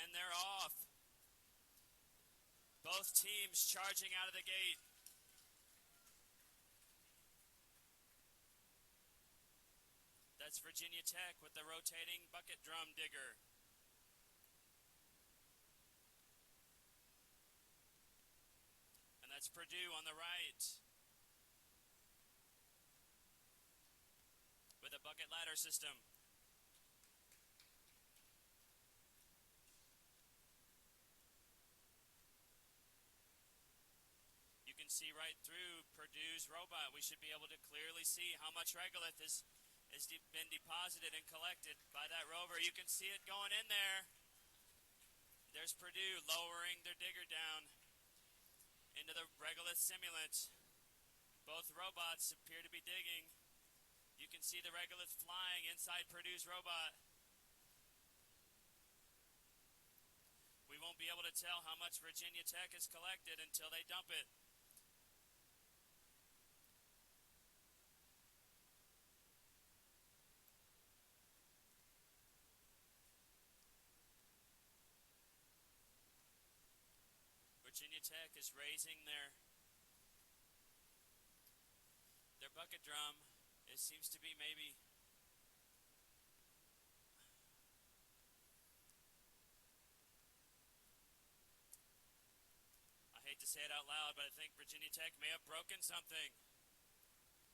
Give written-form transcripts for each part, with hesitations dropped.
and they're off. Both teams charging out of the gate. That's Virginia Tech with the rotating bucket drum digger. And that's Purdue on the right with a bucket ladder system. You can see right through Purdue's robot. We should be able to clearly see how much regolith has been deposited and collected by that rover. You can see it going in there. There's Purdue lowering their digger down into the regolith simulant. Both robots appear to be digging. You can see the regolith flying inside Purdue's robot. We won't be able to tell how much Virginia Tech has collected until they dump it. Virginia Tech is raising their bucket drum. It seems to be maybe I hate to say it out loud, but I think Virginia Tech may have broken something.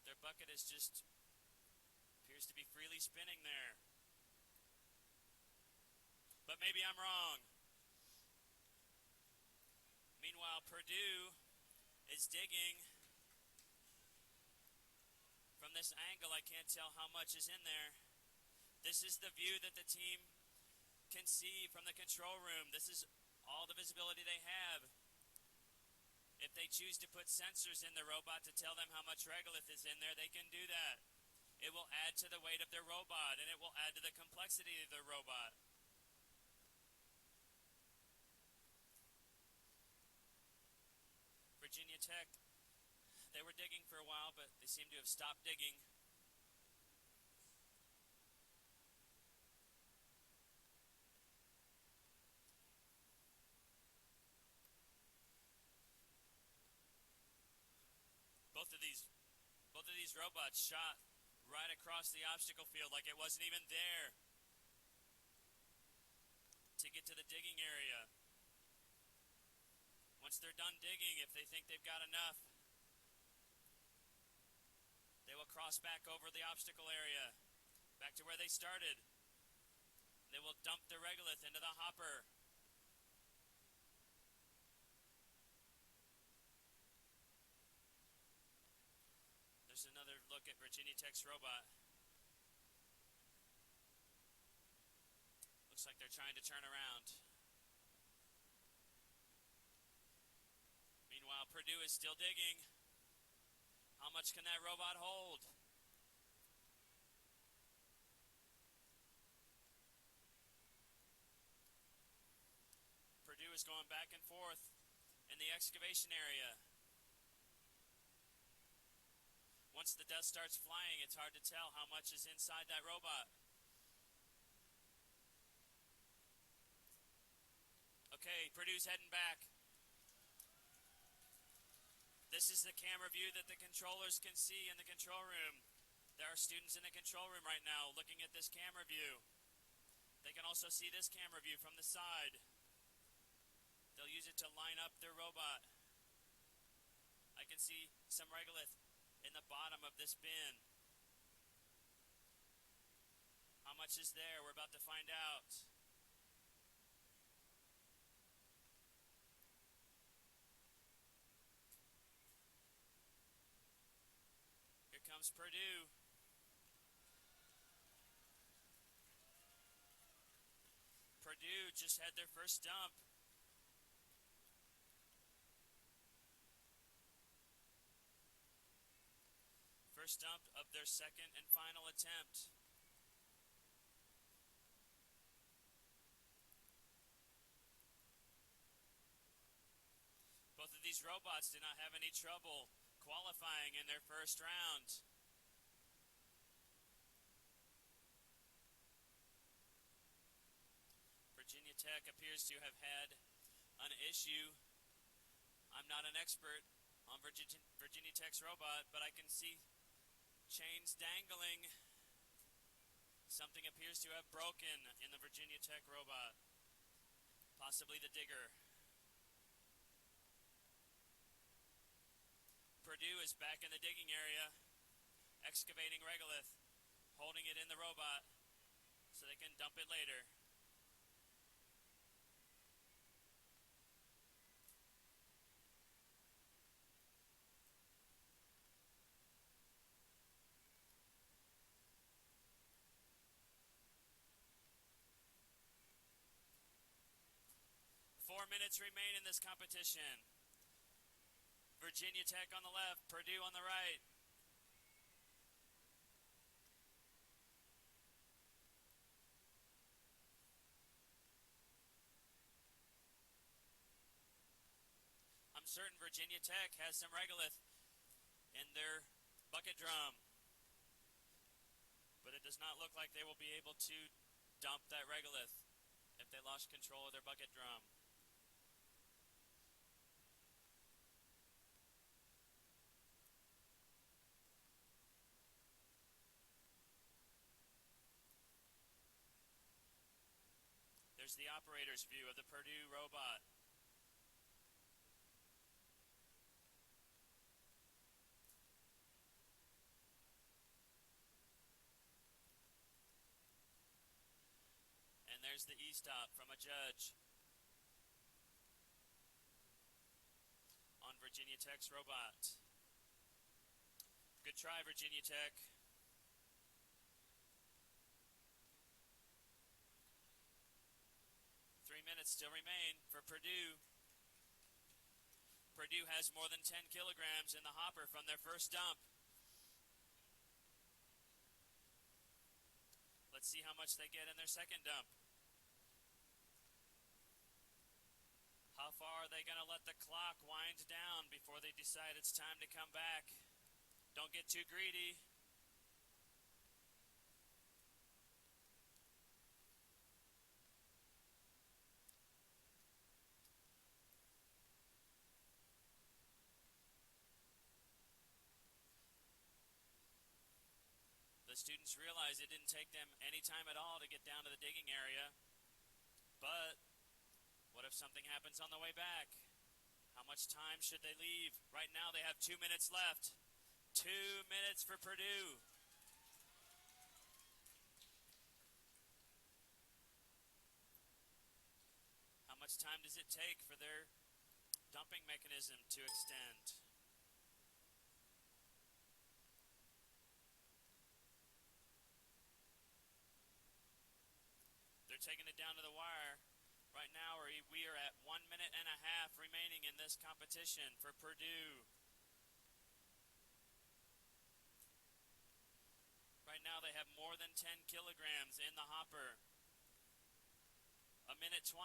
Their bucket is just appears to be freely spinning there. But maybe I'm wrong. Meanwhile, Purdue is digging. From this angle, I can't tell how much is in there. This is the view that the team can see from the control room. This is all the visibility they have. If they choose to put sensors in the robot to tell them how much regolith is in there, they can do that. It will add to the weight of their robot, and it will add to the complexity of their robot. Virginia Tech, they were digging for a while, but they seem to have stopped digging. Both of these robots shot right across the obstacle field like it wasn't even there to get to the digging area. Once they're done digging, if they think they've got enough, they will cross back over the obstacle area, back to where they started. They will dump the regolith into the hopper. There's another look at Virginia Tech's robot. Looks like they're trying to turn around. Meanwhile, Purdue is still digging. How much can that robot hold? Purdue is going back and forth in the excavation area. Once the dust starts flying, it's hard to tell how much is inside that robot. Okay, Purdue's heading back. This is the camera view that the controllers can see in the control room. There are students in the control room right now looking at this camera view. They can also see this camera view from the side. They'll use it to line up their robot. I can see some regolith in the bottom of this bin. How much is there? We're about to find out. Comes Purdue. Purdue just had their first dump. First dump of their second and final attempt. Both of these robots did not have any trouble qualifying in their first round. Virginia Tech appears to have had an issue. I'm not an expert on Virginia Tech's robot, but I can see chains dangling. Something appears to have broken in the Virginia Tech robot. Possibly the digger. Purdue is back in the digging area, excavating regolith, holding it in the robot so they can dump it later. Minutes remain in this competition. Virginia Tech on the left, Purdue on the right. I'm certain Virginia Tech has some regolith in their bucket drum, but it does not look like they will be able to dump that regolith if they lost control of their bucket drum. There's the operator's view of the Purdue robot. And there's the e-stop from a judge on Virginia Tech's robot. Good try, Virginia Tech. Minutes still remain for Purdue. Purdue has more than 10 kilograms in the hopper from their first dump. Let's see how much they get in their second dump. How far are they going to let the clock wind down before they decide it's time to come back? Don't get too greedy. The students realize it didn't take them any time at all to get down to the digging area. But what if something happens on the way back? How much time should they leave? Right now they have 2 minutes left. 2 minutes for Purdue. How much time does it take for their dumping mechanism to extend? They're taking it down to the wire. Right now we are at 1 minute and a half remaining in this competition for Purdue. Right now they have more than 10 kilograms in the hopper. 1 minute 20.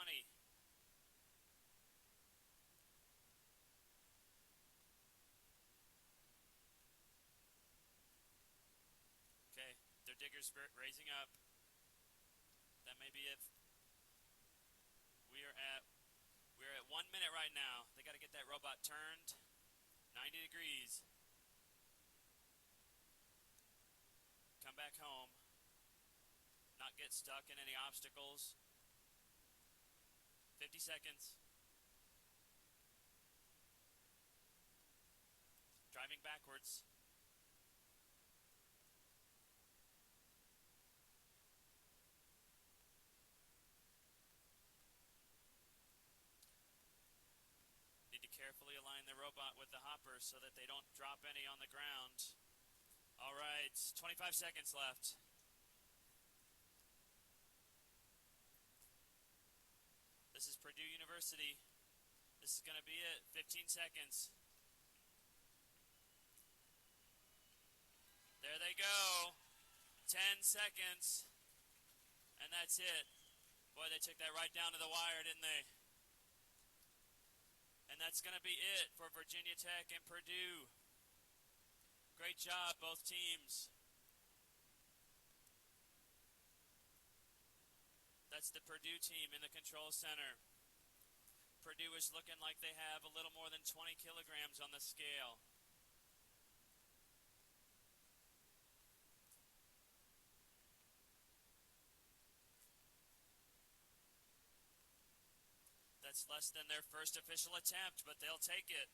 Okay, their digger's raising up. That may be it. We're at 1 minute right now. They got to get that robot turned 90 degrees. Come back home. Not get stuck in any obstacles. 50 seconds. Driving backwards. Carefully align the robot with the hopper so that they don't drop any on the ground. All right, 25 seconds left. This is Purdue University. This is going to be it. 15 seconds. There they go. 10 seconds. And that's it. Boy, they took that right down to the wire, didn't they? And that's going to be it for Virginia Tech and Purdue. Great job, both teams. That's That's the Purdue team in the control center. Purdue is looking like they have a little more than 20 kilograms on the scale. That's less than their first official attempt, but they'll take it.